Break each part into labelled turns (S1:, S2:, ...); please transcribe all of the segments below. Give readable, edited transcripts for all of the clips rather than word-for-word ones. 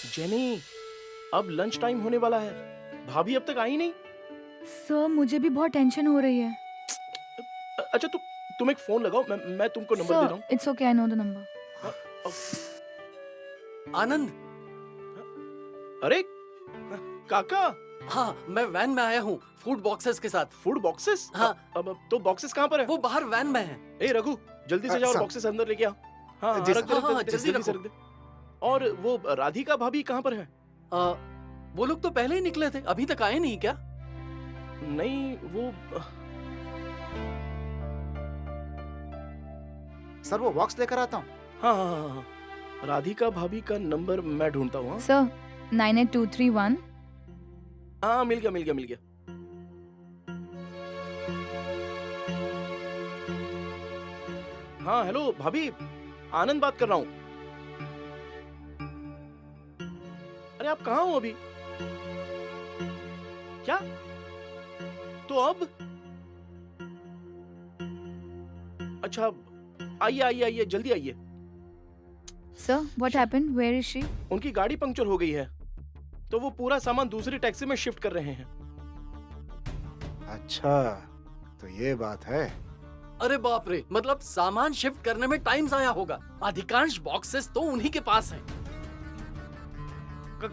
S1: Jenny, अब lunch time होने वाला है, भाभी अब तक आई नहीं।
S2: सर मुझे भी बहुत टेंशन हो रही है।
S1: अच्छा तुम एक फोन लगाओ, मैं तुमको नंबर दे रहा
S2: सर
S1: हूँ।
S2: It's okay, I know the number.
S3: Anand,
S1: अरे काका,
S3: हाँ मैं वैन में आया हूँ फूड बॉक्सेस के साथ।
S1: Food boxes?
S3: हाँ।
S1: अब तो बॉक्सेस कहाँ पर है?
S3: वो बाहर वैन में है।
S1: ए रघु, जल्दी से जाओ और
S4: सर।
S1: बॉक्सेस अंदर लेके आ। हाँ
S4: जी
S1: रख दे,
S3: सर।
S1: रख दे,
S3: हाँ,
S1: रख दे,
S3: जल्दी
S1: जल्दी से
S3: रखो।
S1: रख दे। और वो राधिका भाभी कहाँ पर है?
S3: वो लोग तो पहले ही निकले थे, अभी तक आए नहीं क्या?
S1: नहीं वो
S4: सर वो बॉक्स लेकर आता हूँ।
S1: हाँ हाँ हाँ हाँ, राधिका भाभी का नंबर मैं ढूंढता हूँ। हाँ?
S2: सर 98231।
S1: हाँ मिल गया मिल गया मिल गया। हाँ हेलो भाभी, आनंद बात कर रहा हूँ। अरे आप कहाँ हो अभी? क्या? तो अब? अच्छा आइए आइए आइए, जल्दी आइए।
S2: Sir what happened, where is she?
S1: उनकी गाड़ी पंक्चर हो गई है, तो वो पूरा सामान दूसरी टैक्सी में शिफ्ट कर रहे हैं।
S4: अच्छा, तो ये बात है।
S3: अरे बाप रे, मतलब सामान शिफ्ट करने में टाइम जाया होगा। अधिकांश बॉक्सेस तो उन्हीं के पास हैं।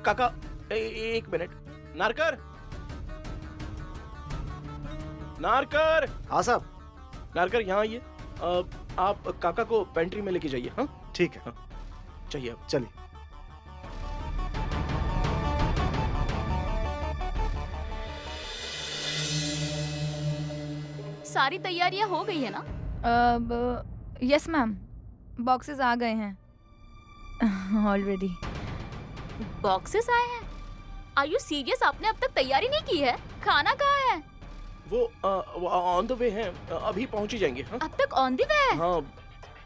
S1: काका एक मिनट। नारकर, नारकर,
S4: हाँ साहब,
S1: नारकर यहाँ आइए। आप काका को पेंट्री में लेके जाइए। हाँ
S4: ठीक है।
S1: चाहिए आप।
S4: चलिए।
S5: सारी तैयारियां हो गई है ना?
S2: यस मैम, बॉक्सेस आ गए हैं ऑलरेडी।
S5: बॉक्सेस आए हैं? Are you serious? आपने अब तक तैयारी नहीं की है? खाना कहाँ है?
S1: वो ऑन द वे हैं, अभी पहुंच ही जाएंगे। हाँ
S5: अब तक ऑन द वे है?
S1: हाँ।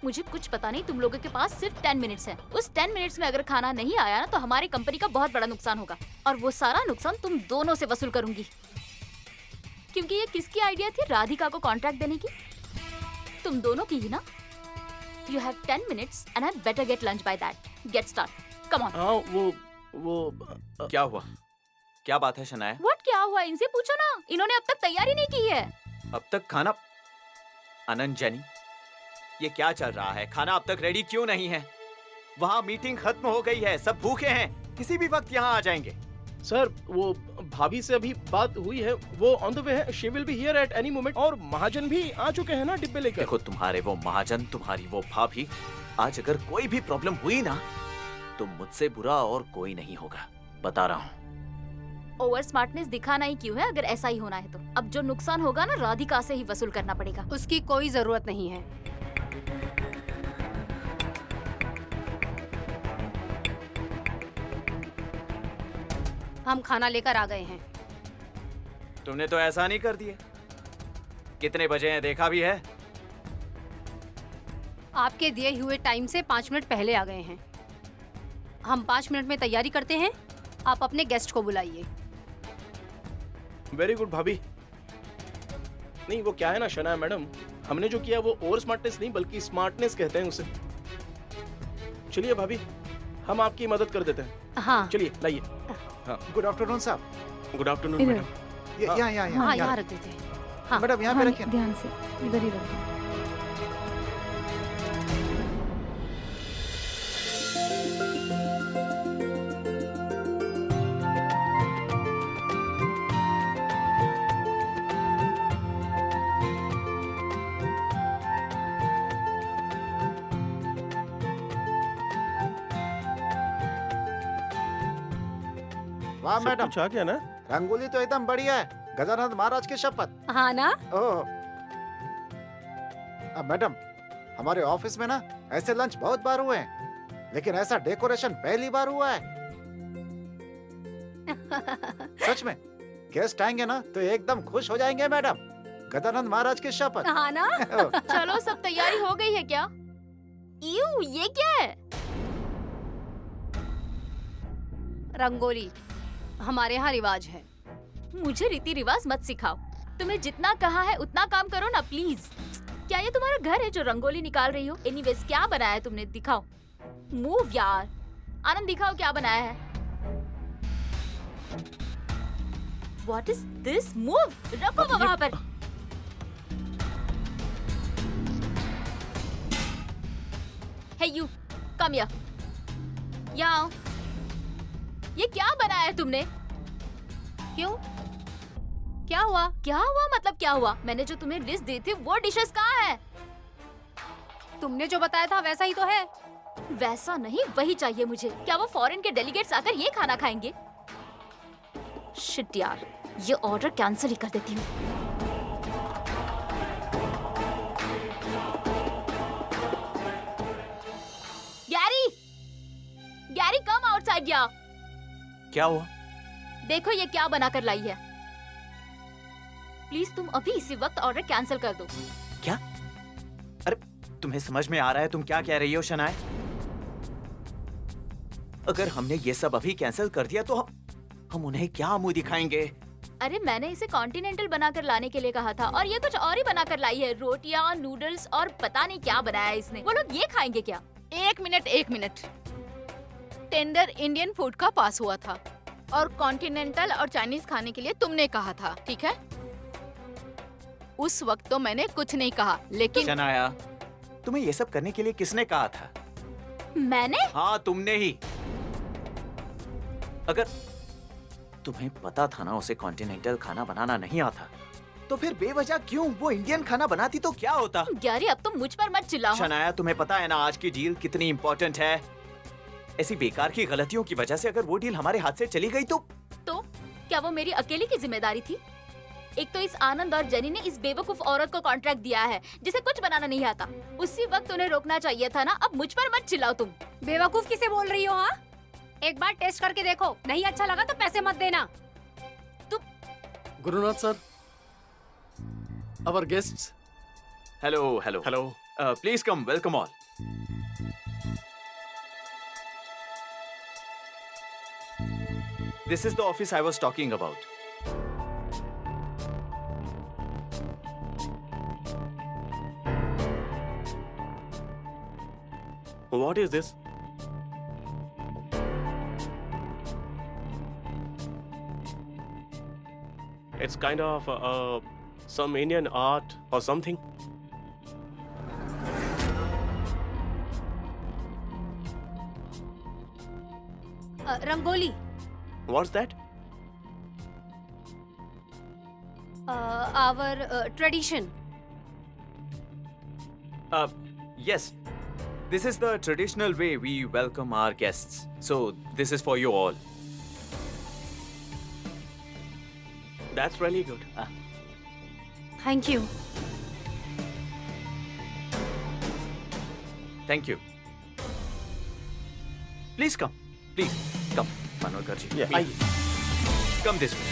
S5: मुझे कुछ पता नहीं, तुम लोगों के पास सिर्फ 10 मिनट्स है। उस 10 मिनट्स में अगर खाना नहीं आया ना तो हमारी कंपनी का बहुत बड़ा नुकसान होगा, और वो सारा नुकसान तुम दोनों से वसूल करूंगी। क्योंकि ये किसकी आइडिया थी राधिका को कॉन्ट्रैक्ट देने की? तुम दोनों की ही ना? You have 10 minutes and I better get lunch by that. Get start. Come on.
S1: हाँ वो
S6: क्या हुआ? क्या बात है शनाया?
S5: What क्या हुआ? इनसे पूछो ना, इन्होंने अब तक तैयारी नहीं की है।
S6: अब तक खाना? आनंद, जेनी, ये क्या चल रहा है? खाना अब तक रेडी क्यों नहीं है? वहाँ मीटिंग खत्म हो गई है, सब भूखे हैं, किसी भी वक्त यहाँ आ जाएंगे।
S1: सर, वो भाभी से अभी बात हुई है, वो ऑन द वे है, she will be here at any moment. और महाजन भी आ चुके हैं ना डिब्बे लेकर।
S6: देखो, तुम्हारे वो महाजन, तुम्हारी वो भाभी, आज अगर कोई भी प्रॉब्लम हुई ना तो मुझसे बुरा और कोई नहीं होगा, बता रहा हूँ।
S5: ओवर स्मार्टनेस दिखाना ही क्यों है अगर ऐसा ही होना है तो? अब जो नुकसान होगा ना राधिका से ही वसूल करना पड़ेगा।
S7: उसकी कोई जरूरत नहीं है। हम खाना लेकर आ गए हैं।
S6: तुमने तो ऐसा नहीं कर दिए। कितने बजे हैं देखा भी है?
S7: आपके दिए हुए टाइम से 5 मिनट पहले आ गए हैं। हम 5 मिनट में तैयारी करते हैं, आप अपने गेस्ट को बुलाइए।
S1: वेरी गुड भाभी। नहीं, वो क्या है ना शनाया मैडम, हमने जो किया वो ओवर स्मार्टनेस नहीं बल्कि स्मार्टनेस कहते हैं उसे। चलिए भाभी, हम आपकी मदद कर देते हैं।
S7: हाँ
S1: चलिए लाइए। हाँ,
S4: गुड आफ्टरनून साहब।
S1: गुड आफ्टरनून
S2: इधर।
S1: मैडम।
S4: ये
S1: हाँ।
S4: यहाँ यहाँ
S7: हाँ,
S4: यहाँ
S7: यहाँ रख देते हैं। हाँ
S4: मैडम यहाँ पे
S2: हाँ,
S4: रखिए।
S2: ध्यान से इधर ही रखिए।
S4: वाह
S1: सब
S4: मैडम,
S1: कुछ आ गया ना?
S4: रंगोली तो एकदम बढ़िया है। गजानंद महाराज की शपथ।
S7: हाँ ना?
S4: ओह, अब मैडम, हमारे ऑफिस में ना ऐसे लंच बहुत बार हुए हैं, लेकिन ऐसा डेकोरेशन पहली बार हुआ है। सच में, गेस्ट आएंगे ना तो एकदम खुश हो जाएंगे मैडम। गजानंद महाराज की शपथ।
S7: हाँ ना?
S4: ओह,
S5: चलो, सब तैयारी हो गई है क्या? यू, ये क्या है?
S7: रंगोली हमारे यहाँ रिवाज है।
S5: मुझे रीति रिवाज मत सिखाओ। तुम्हें जितना कहा है उतना काम करो ना प्लीज। क्या ये तुम्हारा घर है जो रंगोली निकाल रही हो? एनीवेज, क्या बनाया है तुमने? दिखाओ। मूव यार। आनंद, दिखाओ क्या बनाया है। What is this move? रखो वो वहाँ पर। Hey you, come here. यहाँ आओ। ये क्या बनाया है तुमने?
S7: क्यों? क्या हुआ?
S5: क्या हुआ मतलब क्या हुआ? मैंने जो तुम्हें लिस्ट दी थी वो डिशेस कहाँ है?
S7: तुमने जो बताया था वैसा ही तो है।
S5: वैसा नहीं, वही चाहिए मुझे। क्या वो फॉरेन के डेलीगेट्स आकर ये खाना खाएंगे? शिट यार, ये ऑर्डर कैंसिल ही कर देती हूँ। गैरी, गैरी कम आउटसाइड या।
S6: क्या हुआ?
S5: देखो ये क्या बनाकर लाई है। प्लीज तुम अभी इसी वक्त ऑर्डर कैंसिल कर दो।
S6: क्या? अरे तुम्हें समझ में आ रहा है तुम क्या कह रही हो शनाया? अगर हमने ये सब अभी कैंसिल कर दिया तो हम उन्हें क्या मुंह दिखाएंगे?
S5: अरे मैंने इसे कॉन्टिनेंटल बनाकर लाने के लिए कहा था और ये कुछ और ही बनाकर लाई है। रोटियां, नूडल्स और पता नहीं क्या बनाया है इसने। वो लोग ये खाएंगे क्या?
S2: एक मिनट। टेंडर इंडियन फूड का पास हुआ था और कॉन्टिनेंटल और चाइनीज खाने के लिए तुमने कहा था, ठीक है? उस वक्त तो मैंने कुछ नहीं कहा, लेकिन
S6: शनाया, तुम्हें ये सब करने के लिए किसने कहा था?
S5: मैंने?
S6: हाँ तुमने ही। अगर तुम्हें पता था ना उसे कॉन्टिनेंटल खाना बनाना नहीं आता, तो फिर बेवजह क्यों वो इंडियन खाना बनाती तो क्या होता?
S5: गैरी अब तुम मुझ पर मत चिल्लाओ।
S6: शनाया तुम्हें पता है ना आज की डील कितनी इम्पोर्टेंट है। ऐसी बेकार की गलतियों की वजह से अगर वो डील हमारे हाथ से चली गई तो
S5: क्या वो मेरी अकेली की जिम्मेदारी थी? एक तो इस आनंद और जेनी ने इस बेवकूफ औरत को कॉन्ट्रैक्ट दिया है जिसे कुछ बनाना नहीं आता। उसी वक्त उन्हें रोकना चाहिए था ना। अब मुझ पर मत चिल्लाओ तुम।
S7: बेवकूफ किसे बोल रही हो? हाँ, एक बार टेस्ट करके देखो, नहीं अच्छा लगा तो पैसे मत देना।
S3: Gurunath sir, our guests.
S6: Hello
S1: hello.
S6: Please come, welcome all. This is the office I was talking about.
S1: What is this? It's kind of some Indian art or something.
S7: Rangoli.
S1: What's that?
S7: Our tradition.
S6: Yes, this is the traditional way we welcome our guests. So this is for you all.
S1: That's really good.
S7: Thank you.
S6: Thank you. Please come. Please come. Manolkar ji.
S1: Yeah.
S6: Please. Come this way.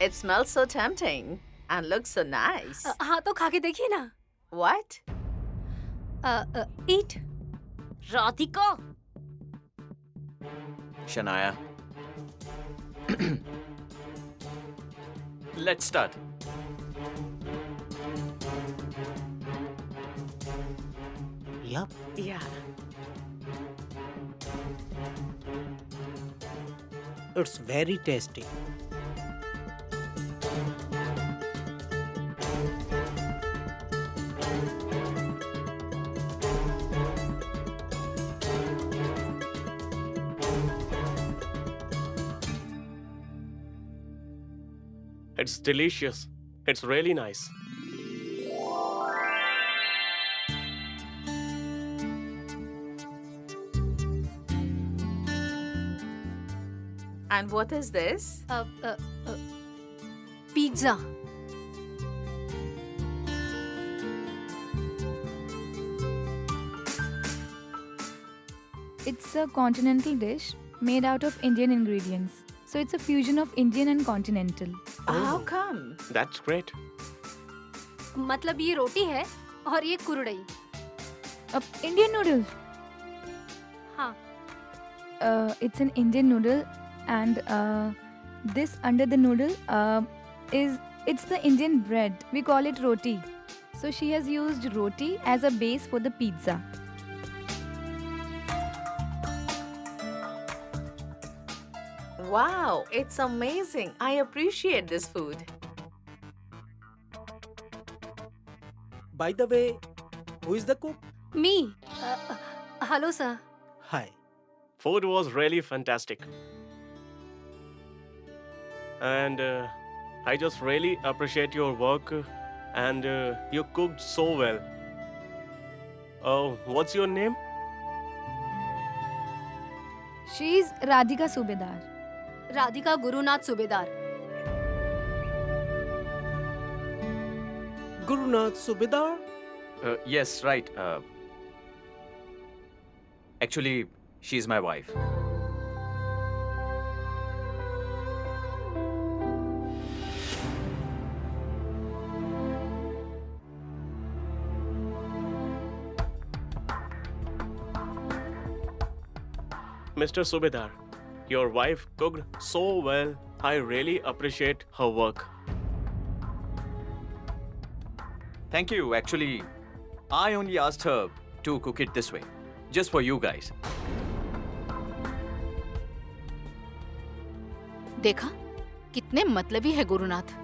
S8: It smells so tempting and looks so nice.
S7: हाँ तो खा के देखिए ना।
S8: What?
S7: Eat.
S5: Radhika,
S6: Shania. Let's start.
S8: Yeah.
S9: It's very tasty.
S1: It's delicious. It's really nice.
S8: And what is this?
S7: Pizza.
S2: it's a continental dish made out of Indian ingredients. So it's a fusion of Indian and continental.
S8: How come?
S1: That's great.
S7: मतलब ये रोटी है और ये kurdai.
S2: Indian noodles.
S7: हाँ,
S10: it's an Indian noodle, and this under the noodle it's the Indian bread. We call it roti. So she has used roti as a base for the pizza.
S8: Wow, it's amazing. I appreciate this food.
S9: By the way, who is the cook?
S7: Me. Hello, sir.
S9: Hi.
S1: Food was really fantastic. And I just really appreciate your work, and you cooked so well. Oh, what's your name?
S10: She's Radhika Subedar.
S7: Radhika Gurunath Subedar.
S9: Gurunath Subedar?
S6: Yes, right. Actually, she's my wife.
S1: Mr. Subedar, your wife cooked so well. I really appreciate her work.
S6: Thank you. Actually, I only asked her to cook it this way, just for you guys.
S2: देखा कितने मतलबी है गुरुनाथ.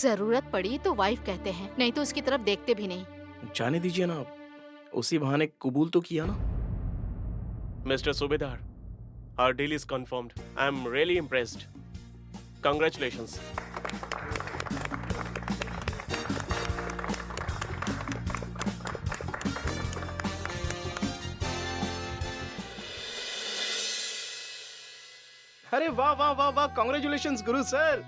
S2: जरूरत पड़ी तो wife कहते हैं, नहीं तो उसकी तरफ देखते भी नहीं.
S1: जाने दीजिए ना, उसी बहाने कबूल तो किया ना. Mr. Subedar, our deal is confirmed. I'm really impressed. Congratulations. अरे वाह वाह वाह वाह, कॉन्ग्रेचुलेशंस गुरु सर.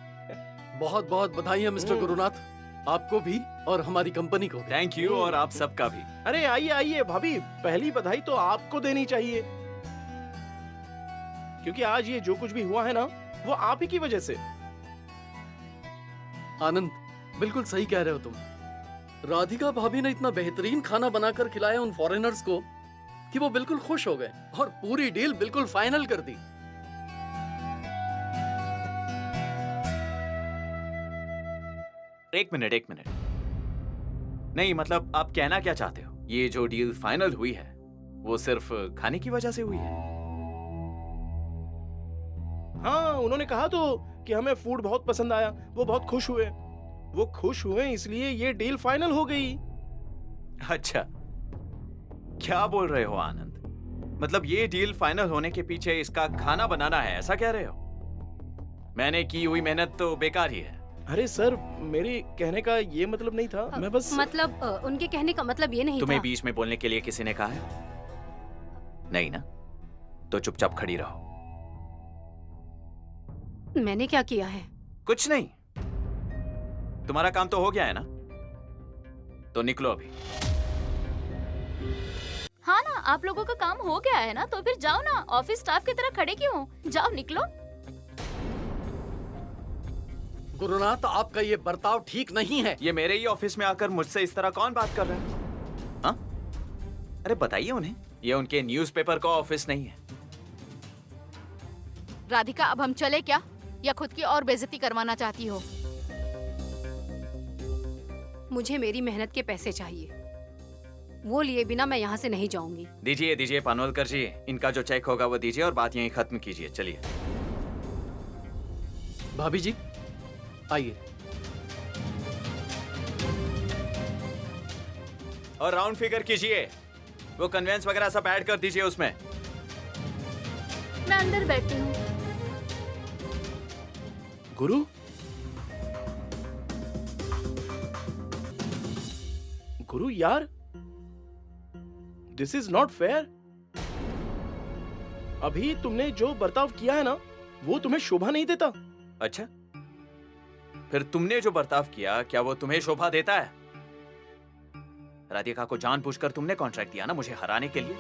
S3: बहुत बहुत बधाई मिस्टर गुरुनाथ, आपको भी और हमारी कंपनी को भी.
S6: थैंक यू, और आप सबका भी.
S1: अरे आइए आइए भाभी, पहली बधाई तो आपको देनी चाहिए, क्योंकि आज ये जो कुछ भी हुआ है ना, वो आप ही की वजह से.
S3: आनंद, बिल्कुल सही कह रहे हो तुम. राधिका भाभी ने इतना बेहतरीन खाना बनाकर खिलाया उन फॉरेनर्स को कि वो बिल्कुल खुश हो गए और पूरी डील बिल्कुल फाइनल कर दी.
S6: एक मिनट. नहीं, मतलब आप कहना क्या चाहते हो? ये जो डील फाइनल हुई है, वो सिर्फ खाने की वजह से हुई है?
S1: हाँ, उन्होंने कहा तो कि हमें फूड बहुत पसंद आया, वो बहुत खुश हुए. वो खुश हुए इसलिए ये डील फाइनल हो गई.
S6: अच्छा, क्या बोल रहे हो आनंद? मतलब ये डील फाइनल होने के पीछे इसका खाना बनाना है, ऐसा कह रहे हो? मैंने की हुई मेहनत तो बेकार ही है.
S1: अरे सर, मेरे कहने का ये मतलब नहीं था. मैं बस
S7: मतलब उनके कहने का मतलब ये नहीं
S6: तुम्हें
S7: था.
S6: बीच में बोलने के लिए किसी ने कहा है? नहीं ना? तो चुपचाप खड़ी रहो.
S7: मैंने क्या किया है?
S6: कुछ नहीं. तुम्हारा काम तो हो गया है ना, तो निकलो अभी.
S5: हाँ ना, आप लोगों का काम हो गया है ना, तो फिर जाओ ना. ऑफिस स्टाफ की तरह खड़े क्यों हो? जाओ, निकलो.
S3: गुरुनाथ, आपका ये बर्ताव ठीक नहीं है.
S6: ये मेरे ही ऑफिस में आकर मुझसे इस तरह कौन बात कर रहा है? हाँ? अरे बताइए उन्हें, ये उनके न्यूज़पेपर का ऑफिस नहीं है.
S2: राधिका, अब हम चले क्या, या खुद की और बेइज्जती करवाना चाहती हो?
S7: मुझे मेरी मेहनत के पैसे चाहिए. वो लिए बिना मैं यहाँ से नहीं जाऊंगी.
S6: दीजिए पानवलकर जी, इनका जो चेक होगा वो दीजिए और बात यहीं खत्म कीजिए. चलिए.
S3: भाभी जी, आइए.
S6: और राउंड फिगर कीजिए. वो कन्वेंस वगैरह सब ऐड कर दीजिए उसमें.
S5: मैं अंदर बैठी हूँ.
S1: गुरु, गुरु यार, दिस इज नॉट फेयर. अभी तुमने जो बर्ताव किया है ना, वो तुम्हें शोभा नहीं देता.
S6: अच्छा, फिर तुमने जो बर्ताव किया, क्या वो तुम्हें शोभा देता है? राधिका को जानबूझकर तुमने कॉन्ट्रैक्ट दिया ना मुझे हराने के लिए.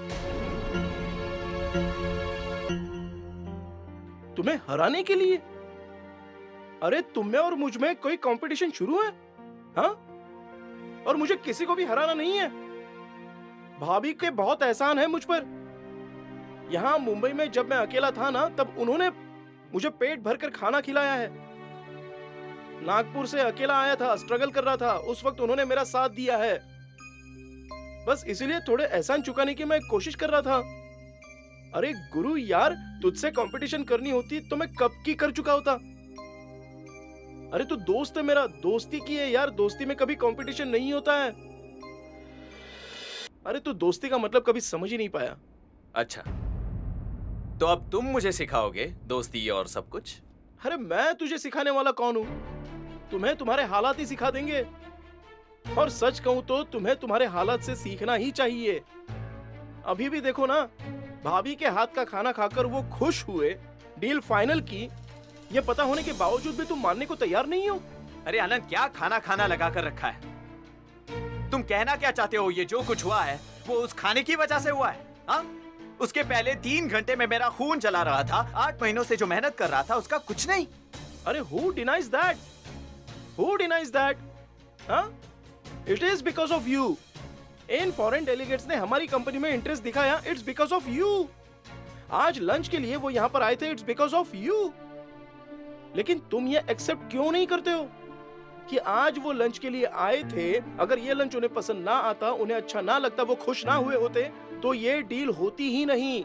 S1: तुम्हें हराने के लिए? अरे तुम में और मुझ में कोई कंपटीशन शुरू है? हाँ? और मुझे किसी को भी हराना नहीं है. भाभी के बहुत एहसान है मुझ पर. यहाँ मुंबई में जब मैं अकेला था ना, तब उन्होंने मुझे पेट भरकर खाना खिलाया है। नागपुर से अकेला आया था, स्ट्रगल कर रहा था, उस वक्त उन्होंने मेरा साथ दिया है। बस इसीलिए थोड़े एहसान चुकाने की मैं कोशिश कर रहा था। अरे गुरु यार, तुझसे कंपटीशन करनी होती तो मैं कब की कर चुका होता। अरे तू दोस्त है मेरा, दोस्ती की है यार, दोस्ती में कभी कंपटीशन नहीं होता है। अरे तू दोस्ती का मतलब कभी समझ ही नहीं पाया।
S6: अच्छा, तो अब तुम मुझे सिखाओगे दोस्ती और सब कुछ?
S1: अरे मैं तुझे सिखाने वाला कौन हूँ? तुम्हें तुम्हारे हालात ही सिखा देंगे। और सच कहूं तो तुम्हें तुम्हारे हालात से सीखना ही चाहिए। अभी भी देखो ना, भाभी के हाथ का खाना खाकर वो खुश हुए, डील फाइनल की, ये पता होने के बावजूद भी तुम मानने को तैयार नहीं हो।
S6: अरे आनंद, क्या खाना खाना लगा कर रखा है? तुम कहना क्या चाहते हो? ये जो कुछ हुआ है वो उस खाने की वजह से हुआ है? हाँ? उसके पहले 3 घंटे में मेरा खून जला रहा था, 8 महीनों से जो मेहनत कर रहा था उसका कुछ नहीं।
S1: अरे who denies that? Who denies that? हाँ? It is because of you. In foreign delegates ने हमारी कंपनी में इंटरेस्ट दिखाया, इट्स बिकॉज ऑफ यू। आज लंच के लिए वो यहाँ पर आए थे, इट्स बिकॉज ऑफ यू। लेकिन तुम ये एक्सेप्ट क्यों नहीं करते हो कि आज वो लंच के लिए आए थे? अगर ये लंच उन्हें पसंद ना आता, उन्हें अच्छा ना लगता, वो खुश ना हुए होते, तो ये डील होती ही नहीं।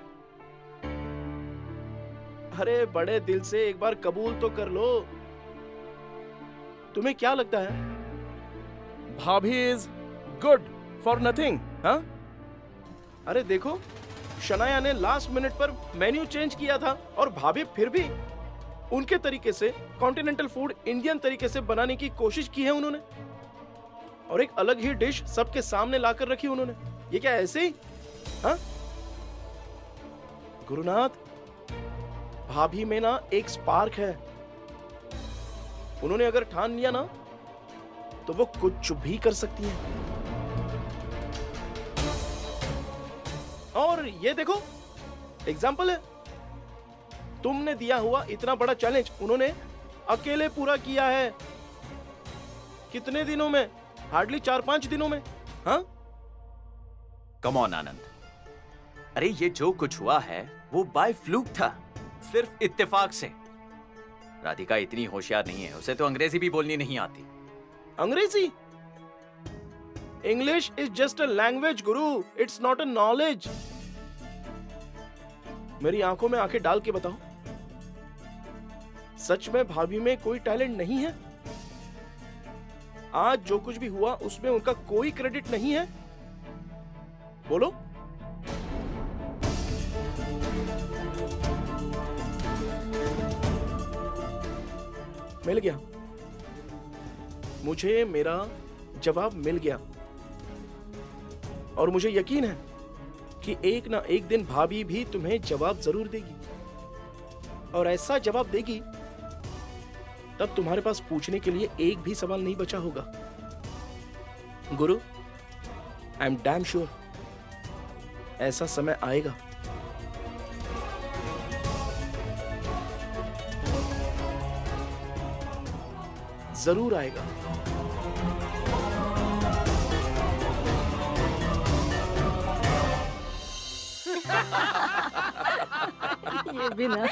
S1: अरे बड़े दिल से एक बार कबूल तो कर लो। तुम्हें क्या लगता है भाभी इज गुड फॉर नथिंग? हाँ? अरे देखो, शनाया ने लास्ट मिनट पर मेन्यू चेंज किया था और भाभी फिर भी उनके तरीके से कॉन्टिनेंटल फूड इंडियन तरीके से बनाने की कोशिश की है उन्होंने, और एक अलग ही डिश सबके सामने लाकर रखी उन्होंने। ये क्या ऐसे ही? हाँ? गुरुनाथ, भाभी में ना एक स्पार्क है। उन्होंने अगर ठान लिया ना, तो वो कुछ भी कर सकती है। और ये देखो, एग्जाम्पल है। तुमने दिया हुआ इतना बड़ा चैलेंज उन्होंने अकेले पूरा किया है। कितने दिनों में? हार्डली 4-5 दिनों में। हाँ?
S6: कम ऑन आनंद, अरे ये जो कुछ हुआ है वो बाय फ्लूक था, सिर्फ इत्तेफाक से। राधिका इतनी होशियार नहीं है, उसे तो अंग्रेजी भी बोलनी नहीं आती।
S1: अंग्रेजी? English is just a language Guru, it's not a knowledge. मेरी आंखों में आंखें डाल के बताओ, सच में भाभी में कोई टैलेंट नहीं है? आज जो कुछ भी हुआ उसमें उनका कोई क्रेडिट नहीं है? बोलो। मिल गया, मुझे मेरा जवाब मिल गया। और मुझे यकीन है कि एक ना एक दिन भाभी भी तुम्हें जवाब जरूर देगी, और ऐसा जवाब देगी तब तुम्हारे पास पूछने के लिए एक भी सवाल नहीं बचा होगा। गुरु, आई एम डैम श्योर ऐसा समय आएगा। जरूर आएगा।
S7: ये भी ना।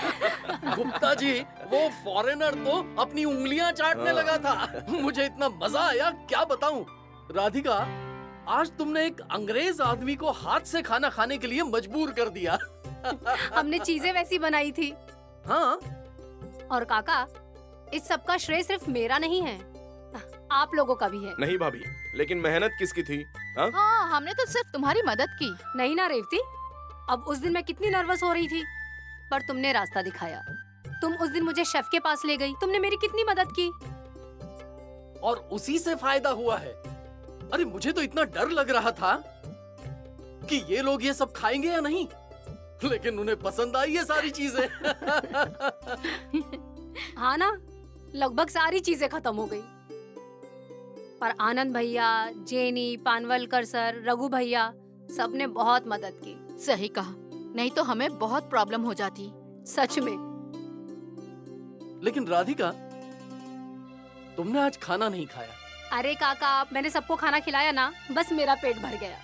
S3: गुप्ता जी, वो फॉरेनर तो अपनी उंगलियां चाटने लगा था। मुझे इतना मजा आया, क्या बताऊं। राधिका, आज तुमने एक अंग्रेज आदमी को हाथ से खाना खाने के लिए मजबूर कर दिया।
S7: हमने चीजें वैसी बनाई थी।
S3: हाँ,
S7: और काका, इस सब का श्रेय सिर्फ मेरा नहीं है, आप लोगों का भी है।
S1: नहीं भाभी, लेकिन मेहनत किसकी थी? हाँ?
S2: हाँ, हमने तो सिर्फ तुम्हारी मदद की।
S7: नहीं ना रेवती, अब उस दिन मैं कितनी नर्वस हो रही थी, पर तुमने रास्ता दिखाया। तुम उस दिन मुझे शेफ के पास ले गई, तुमने मेरी कितनी मदद की।
S3: और उसी से फायदा हुआ है। अरे मुझे तो इतना डर लग रहा था कि ये लोग ये सब खाएंगे या नहीं, लेकिन उन्हें पसंद आई ये सारी चीजें।
S7: हाँ ना, लगभग सारी चीजें खत्म हो गई, पर आनंद भैया, जेनी, पानवलकर सर, रघु भैया, सबने बहुत मदद की।
S2: सही कहा, नहीं तो हमें बहुत प्रॉब्लम हो जाती।
S7: सच में।
S3: लेकिन राधिका, तुमने आज खाना नहीं खाया।
S7: अरे काका, मैंने सबको खाना खिलाया ना, बस मेरा पेट भर गया।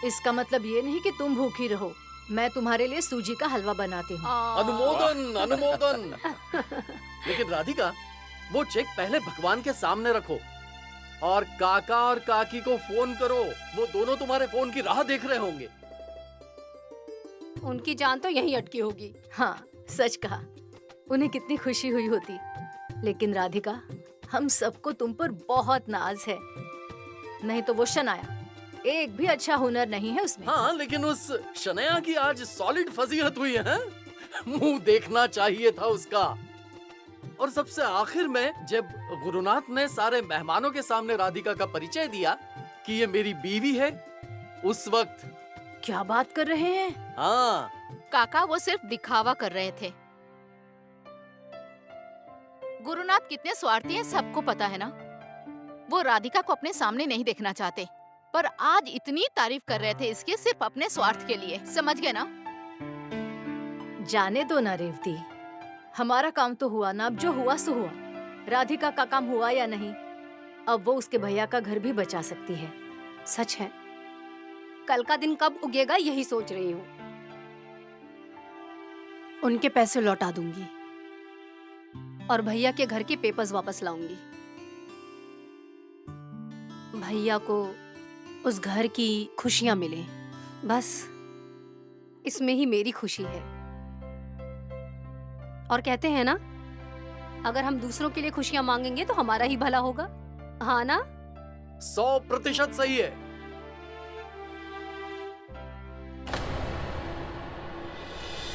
S11: इसका मतलब ये नहीं कि तुम भूखी रहो। मैं तुम्हारे लिए सूजी का हलवा बनाती हूँ।
S3: अनुमोदन अनुमोदन। लेकिन राधिका, वो चेक पहले भगवान के सामने रखो और काका और काकी को फोन करो। वो दोनों तुम्हारे फोन की राह देख रहे होंगे।
S7: उनकी जान तो यहीं अटकी होगी।
S11: हाँ, सच कहा। उन्हें कितनी खुशी हुई होती। लेकिन राधिका, हम सबको तुम पर बहुत नाज है। नहीं तो वो शनाया, एक भी अच्छा हुनर नहीं है उसमें।
S3: हाँ, लेकिन उस शनाया की आज सॉलिड फजीहत हुई है। मुंह देखना चाहिए था उसका। और सबसे आखिर में जब गुरुनाथ ने सारे मेहमानों के सामने राधिका का परिचय दिया कि ये मेरी बीवी है, उस वक्त
S11: क्या बात कर रहे हैं?
S3: हाँ,
S2: काका वो सिर्फ दिखावा कर रहे थे। गुरुनाथ कितने स्वार्थी हैं सबको पता है ना। वो राधिका को अपने सामने नहीं देखना चाहते, पर आज इतनी तारीफ कर रहे थे इसके सिर्फ अपने स्वार्थ के लिए। समझ गए ना?
S11: जाने दो ना रेवती, हमारा काम तो हुआ ना। अब जो हुआ सो हुआ। राधिका का काम हुआ या नहीं, अब वो उसके भैया का घर भी बचा सकती है।
S7: सच है, कल का दिन कब उगेगा यही सोच रही हूँ। उनके पैसे लौटा दूंगी और भैया के घर के पेपर्स वापस लाऊंगी। भैया को उस घर की खुशियां मिले, बस इसमें ही मेरी खुशी है। और कहते हैं ना, अगर हम दूसरों के लिए खुशियां मांगेंगे तो हमारा ही भला होगा। हाँ ना?
S3: 100% सही है।